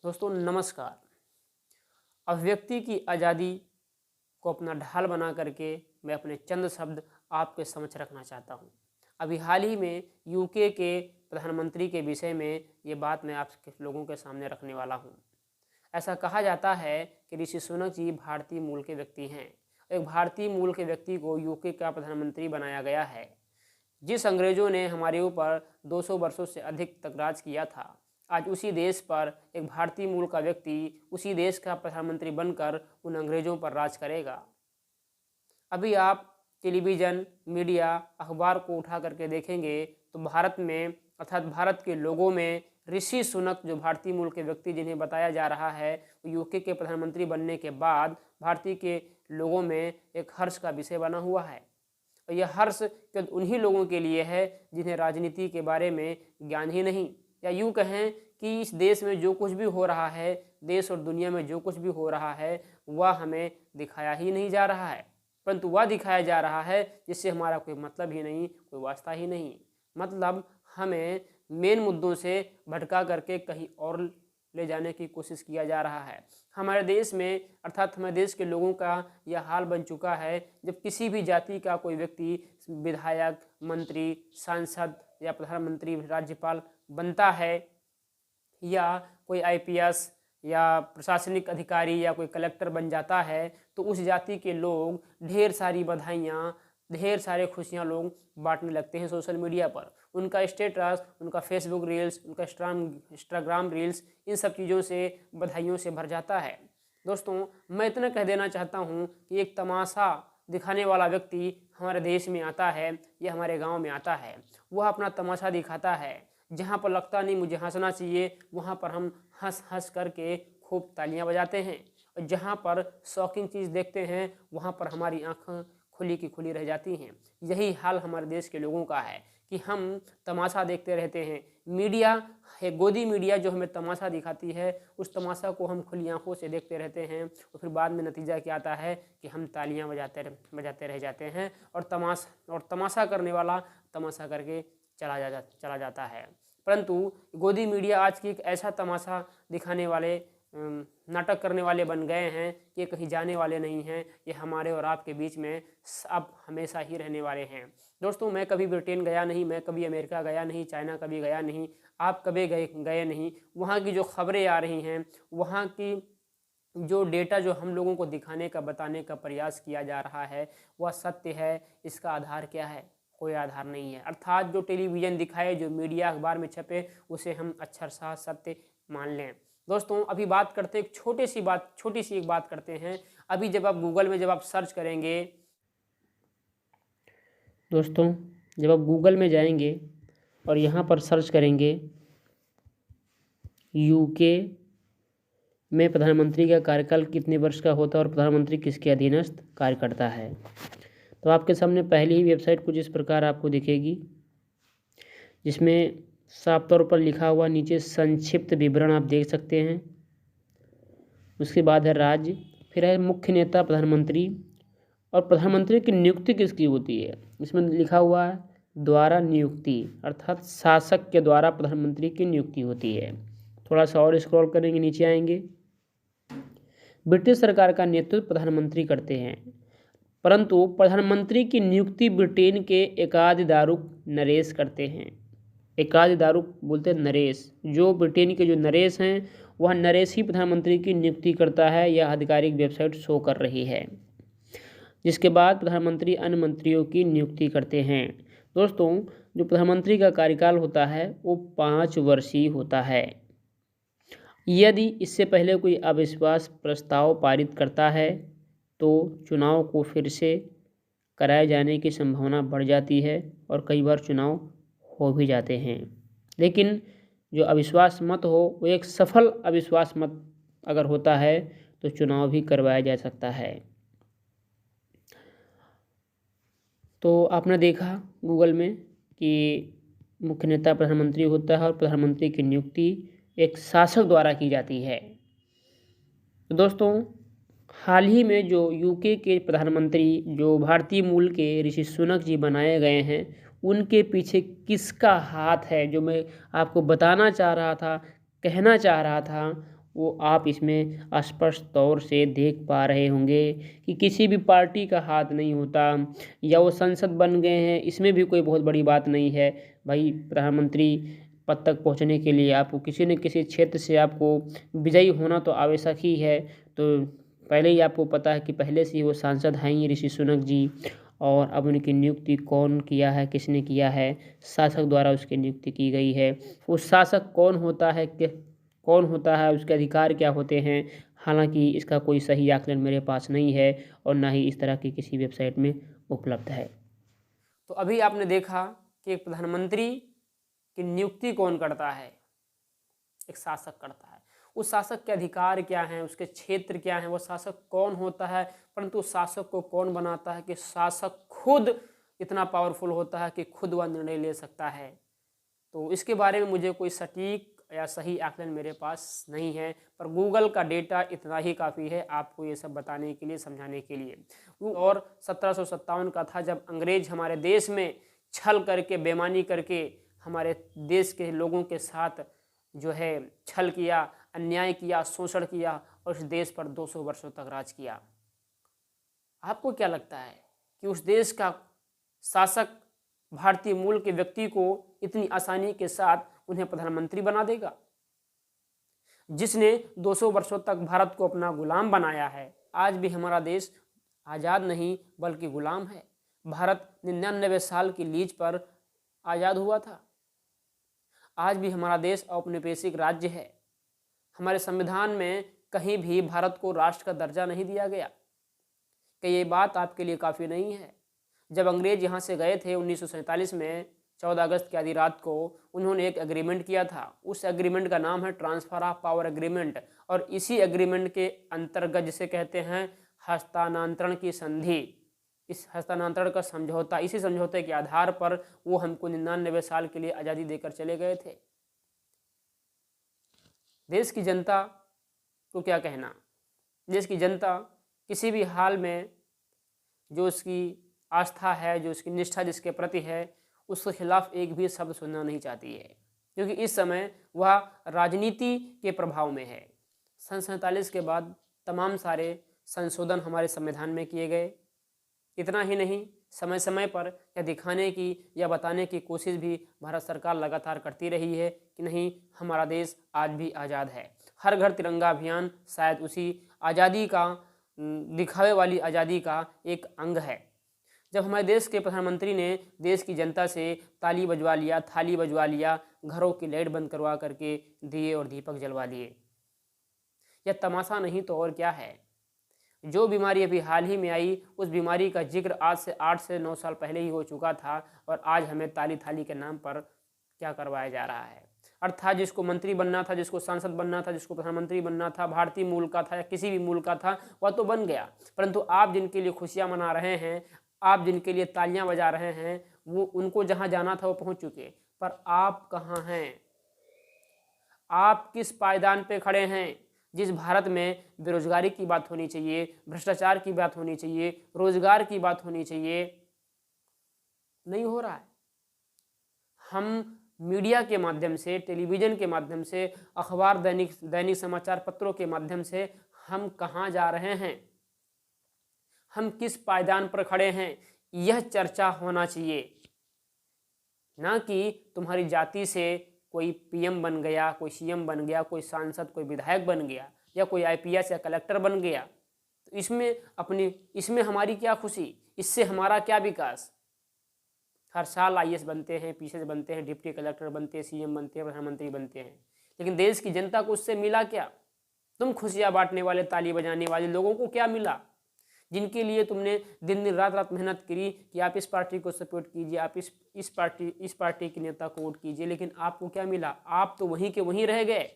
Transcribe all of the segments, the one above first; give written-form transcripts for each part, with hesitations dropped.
दोस्तों नमस्कार। अभिव्यक्ति की आज़ादी को अपना ढाल बना करके मैं अपने चंद शब्द आपके समक्ष रखना चाहता हूँ। अभी हाल ही में यूके के प्रधानमंत्री के विषय में ये बात मैं आप लोगों के सामने रखने वाला हूँ। ऐसा कहा जाता है कि ऋषि सुनक जी भारतीय मूल के व्यक्ति हैं। एक भारतीय मूल के व्यक्ति को यूके का प्रधानमंत्री बनाया गया है। जिस अंग्रेज़ों ने हमारे ऊपर 200 वर्षों से अधिक तक राज किया था, आज उसी देश पर एक भारतीय मूल का व्यक्ति उसी देश का प्रधानमंत्री बनकर उन अंग्रेज़ों पर राज करेगा। अभी आप टेलीविज़न, मीडिया, अखबार को उठा करके देखेंगे तो भारत में अर्थात भारत के लोगों में ऋषि सुनक जो भारतीय मूल के व्यक्ति जिन्हें बताया जा रहा है, यूके के प्रधानमंत्री बनने के बाद भारतीय के लोगों में एक हर्ष का विषय बना हुआ है। और यह हर्ष केवल उन्हीं लोगों के लिए है जिन्हें राजनीति के बारे में ज्ञान ही नहीं, या यूँ कहें कि इस देश में जो कुछ भी हो रहा है, देश और दुनिया में जो कुछ भी हो रहा है, वह हमें दिखाया ही नहीं जा रहा है, परंतु वह दिखाया जा रहा है जिससे हमारा कोई मतलब ही नहीं, कोई वास्ता ही नहीं। मतलब हमें मेन मुद्दों से भटका करके कहीं और ले जाने की कोशिश किया जा रहा है। हमारे देश में अर्थात हमारे देश के लोगों का यह हाल बन चुका है, जब किसी भी जाति का कोई व्यक्ति विधायक, मंत्री, सांसद या प्रधानमंत्री, राज्यपाल बनता है, या कोई आईपीएस या प्रशासनिक अधिकारी या कोई कलेक्टर बन जाता है, तो उस जाति के लोग ढेर सारी बधाइयाँ, ढेर सारे खुशियाँ लोग बांटने लगते हैं सोशल मीडिया पर। उनका स्टेटस, उनका फेसबुक रील्स, उनका इंस्टाग्राम रील्स, इन सब चीज़ों से बधाइयों से भर जाता है। दोस्तों मैं इतना कह देना चाहता हूँ कि एक तमाशा दिखाने वाला व्यक्ति हमारे देश में आता है या हमारे गांव में आता है, वह अपना तमाशा दिखाता है। जहाँ पर लगता नहीं मुझे हंसना चाहिए, वहाँ पर हम हंस हंस करके खूब तालियां बजाते हैं, और जहाँ पर शॉकिंग चीज़ देखते हैं वहाँ पर हमारी आँखें खुली की खुली रह जाती हैं। यही हाल हमारे देश के लोगों का है कि हम तमाशा देखते रहते हैं। मीडिया है, गोदी मीडिया जो हमें तमाशा दिखाती है, उस तमाशा को हम खुली आंखों से देखते रहते हैं, और फिर बाद में नतीजा क्या आता है कि हम तालियां बजाते रह जाते हैं, और तमाशा करने वाला तमाशा करके चला जाता है। परंतु गोदी मीडिया आज की एक ऐसा तमाशा दिखाने वाले, नाटक करने वाले बन गए हैं कि कहीं जाने वाले नहीं हैं। ये हमारे और आपके बीच में अब हमेशा ही रहने वाले हैं। दोस्तों मैं कभी ब्रिटेन गया नहीं, मैं कभी अमेरिका गया नहीं, चाइना कभी गया नहीं, आप कभी गए नहीं। वहाँ की जो खबरें आ रही हैं, वहाँ की जो डेटा जो हम लोगों को दिखाने का, बताने का प्रयास किया जा रहा है, वह सत्य है। इसका आधार क्या है? कोई आधार नहीं है। अर्थात जो टेलीविज़न दिखाए, जो मीडिया अखबार में छपे, उसे हम अक्षरशः सत्य मान लें। दोस्तों अभी बात करते हैं, छोटी सी एक बात करते हैं। अभी जब आप गूगल में जब आप सर्च करेंगे, दोस्तों जब आप गूगल में जाएंगे और यहाँ पर सर्च करेंगे यूके में प्रधानमंत्री का कार्यकाल कितने वर्ष का होता है और प्रधानमंत्री किसके अधीनस्थ कार्य करता है, तो आपके सामने पहली ही वेबसाइट कुछ इस प्रकार आपको दिखेगी, जिसमें साफ तौर पर लिखा हुआ नीचे संक्षिप्त विवरण आप देख सकते हैं। उसके बाद है राज्य, फिर है मुख्य नेता प्रधानमंत्री, और प्रधानमंत्री की नियुक्ति किसकी होती है, इसमें लिखा हुआ है द्वारा नियुक्ति, अर्थात शासक के द्वारा प्रधानमंत्री की नियुक्ति होती है। थोड़ा सा और स्क्रॉल करेंगे, नीचे आएंगे। ब्रिटिश सरकार का नेतृत्व प्रधानमंत्री करते हैं, परंतु प्रधानमंत्री की नियुक्ति ब्रिटेन के एकाधिदारुक नरेश करते हैं। एकाधिदारुक बोलते हैं नरेश, जो ब्रिटेन के जो नरेश हैं, वह नरेश ही प्रधानमंत्री की नियुक्ति करता है। यह आधिकारिक वेबसाइट शो कर रही है। जिसके बाद प्रधानमंत्री अन्य मंत्रियों की नियुक्ति करते हैं। दोस्तों जो प्रधानमंत्री का कार्यकाल होता है वो 5 वर्षीय होता है। यदि इससे पहले कोई अविश्वास प्रस्ताव पारित करता है तो चुनाव को फिर से कराए जाने की संभावना बढ़ जाती है, और कई बार चुनाव हो भी जाते हैं। लेकिन जो अविश्वास मत हो, वो एक सफल अविश्वास मत अगर होता है तो चुनाव भी करवाया जा सकता है। तो आपने देखा गूगल में कि मुख्य नेता प्रधानमंत्री होता है और प्रधानमंत्री की नियुक्ति एक शासक द्वारा की जाती है। तो दोस्तों हाल ही में जो यूके के प्रधानमंत्री जो भारतीय मूल के ऋषि सुनक जी बनाए गए हैं, उनके पीछे किसका हाथ है, जो मैं आपको बताना चाह रहा था, कहना चाह रहा था, वो आप इसमें स्पष्ट तौर से देख पा रहे होंगे कि किसी भी पार्टी का हाथ नहीं होता, या वो संसद बन गए हैं इसमें भी कोई बहुत बड़ी बात नहीं है। भाई प्रधानमंत्री पद तक पहुंचने के लिए आपको किसी न किसी क्षेत्र से आपको विजयी होना तो आवश्यक ही है। तो पहले ही आपको पता है कि पहले से ही वो सांसद हैं ही ऋषि सुनक जी, और अब उनकी नियुक्ति कौन किया है, किसने किया है? शासक द्वारा उसकी नियुक्ति की गई है। वो शासक कौन होता है, कौन होता है, उसके अधिकार क्या होते हैं? हालांकि इसका कोई सही आकलन मेरे पास नहीं है और ना ही इस तरह की किसी वेबसाइट में उपलब्ध है। तो अभी आपने देखा कि एक प्रधानमंत्री की नियुक्ति कौन करता है? एक शासक करता है। उस शासक के अधिकार क्या हैं, उसके क्षेत्र क्या हैं, वो शासक कौन होता है, परंतु शासक को कौन बनाता है कि शासक खुद इतना पावरफुल होता है कि खुद वह निर्णय ले सकता है। तो इसके बारे में मुझे कोई सटीक या सही आकलन मेरे पास नहीं है, पर गूगल का डेटा इतना ही काफ़ी है आपको ये सब बताने के लिए, समझाने के लिए। और 1757 का था जब अंग्रेज हमारे देश में छल करके, बेईमानी करके हमारे देश के लोगों के साथ जो है छल किया, अन्याय किया, शोषण किया और उस देश पर 200 वर्षों तक राज किया। आपको क्या लगता है कि उस देश का शासक भारतीय मूल के व्यक्ति को इतनी आसानी के साथ उन्हें प्रधानमंत्री बना देगा? जिसने 200 वर्षों तक भारत को अपना गुलाम बनाया है, आज भी हमारा देश आज़ाद नहीं बल्कि गुलाम है। भारत 99 साल की लीज पर आज़ाद हुआ था। आज भी हमारा देश औपनिवेशिक राज्य है। हमारे संविधान में कहीं भी भारत को राष्ट्र का दर्जा नहीं दिया गया। कि ये बात आपके लिए काफ़ी नहीं है? जब अंग्रेज यहाँ से गए थे 1947 में 14 अगस्त की आधी रात को, उन्होंने एक एग्रीमेंट किया था। उस एग्रीमेंट का नाम है ट्रांसफ़र ऑफ पावर एग्रीमेंट, और इसी एग्रीमेंट के अंतर्गत जिसे कहते हैं हस्तांतरण की संधि, इस हस्तांतरण का समझौता, इसी समझौते के आधार पर वो हमको 99 साल के लिए आज़ादी देकर चले गए थे। देश की जनता को क्या कहना? देश की जनता किसी भी हाल में जो उसकी आस्था है, जो उसकी निष्ठा जिसके प्रति है, उसके खिलाफ एक भी शब्द सुनना नहीं चाहती है, क्योंकि इस समय वह राजनीति के प्रभाव में है। सन 47 के बाद तमाम सारे संशोधन हमारे संविधान में किए गए। इतना ही नहीं, समय समय पर यह दिखाने की या बताने की कोशिश भी भारत सरकार लगातार करती रही है कि नहीं, हमारा देश आज भी आज़ाद है। हर घर तिरंगा अभियान शायद उसी आज़ादी का, दिखावे वाली आज़ादी का एक अंग है। जब हमारे देश के प्रधानमंत्री ने देश की जनता से ताली बजवा लिया, थाली बजवा लिया, घरों की लाइट बंद करवा करके दिए और दीपक जलवा लिए, यह तमाशा नहीं तो और क्या है? जो बीमारी अभी हाल ही में आई, उस बीमारी का जिक्र आज से 8 से 9 साल पहले ही हो चुका था, और आज हमें ताली थाली के नाम पर क्या करवाया जा रहा है? अर्थात जिसको मंत्री बनना था, जिसको सांसद बनना था, जिसको प्रधानमंत्री बनना था, भारतीय मूल का था या किसी भी मूल का था, वह तो बन गया, परंतु आप जिनके लिए खुशियां मना रहे हैं, आप जिनके लिए तालियां बजा रहे हैं, वो उनको जहां जाना था वो पहुंच चुके, पर आप कहाँ हैं? आप किस पायदान पे खड़े हैं? जिस भारत में बेरोजगारी की बात होनी चाहिए, भ्रष्टाचार की बात होनी चाहिए, रोजगार की बात होनी चाहिए, नहीं हो रहा है। हम मीडिया के माध्यम से, टेलीविज़न के माध्यम से, अखबार, दैनिक समाचार पत्रों के माध्यम से हम कहाँ जा रहे हैं, हम किस पायदान पर खड़े हैं, यह चर्चा होना चाहिए। ना कि तुम्हारी जाति से कोई पीएम बन गया, कोई सीएम बन गया, कोई सांसद, कोई विधायक बन गया, या कोई आईपीएस या कलेक्टर बन गया, तो इसमें हमारी क्या खुशी, इससे हमारा क्या विकास? हर साल आईएएस बनते हैं, पीसीएस बनते हैं, डिप्टी कलेक्टर बनते हैं, सीएम बनते हैं, प्रधानमंत्री बनते हैं, लेकिन देश की जनता को उससे मिला क्या? तुम खुशियां बांटने वाले, ताली बजाने वाले लोगों को क्या मिला? जिनके लिए तुमने दिन दिन रात रात मेहनत करी कि आप इस पार्टी को सपोर्ट कीजिए, आप इस पार्टी के नेता को वोट कीजिए, लेकिन आपको क्या मिला? आप तो वहीं के वहीं रह गए।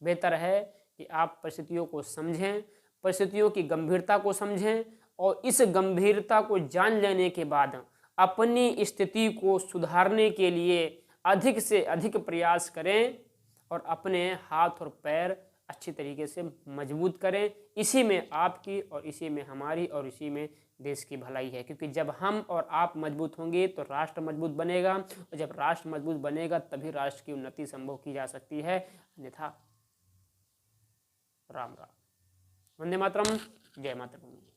बेहतर है कि आप परिस्थितियों को समझें, परिस्थितियों की गंभीरता को समझें, और इस गंभीरता को जान लेने के बाद अपनी स्थिति को सुधारने के लिए अधिक से अधिक प्रयास करें और अपने हाथ और पैर अच्छी तरीके से मजबूत करें। इसी में आपकी और इसी में हमारी और इसी में देश की भलाई है, क्योंकि जब हम और आप मजबूत होंगे तो राष्ट्र मजबूत बनेगा, और जब राष्ट्र मजबूत बनेगा तभी राष्ट्र की उन्नति संभव की जा सकती है, अन्यथा राम राम। वंदे मातरम। जय मातृभूमि।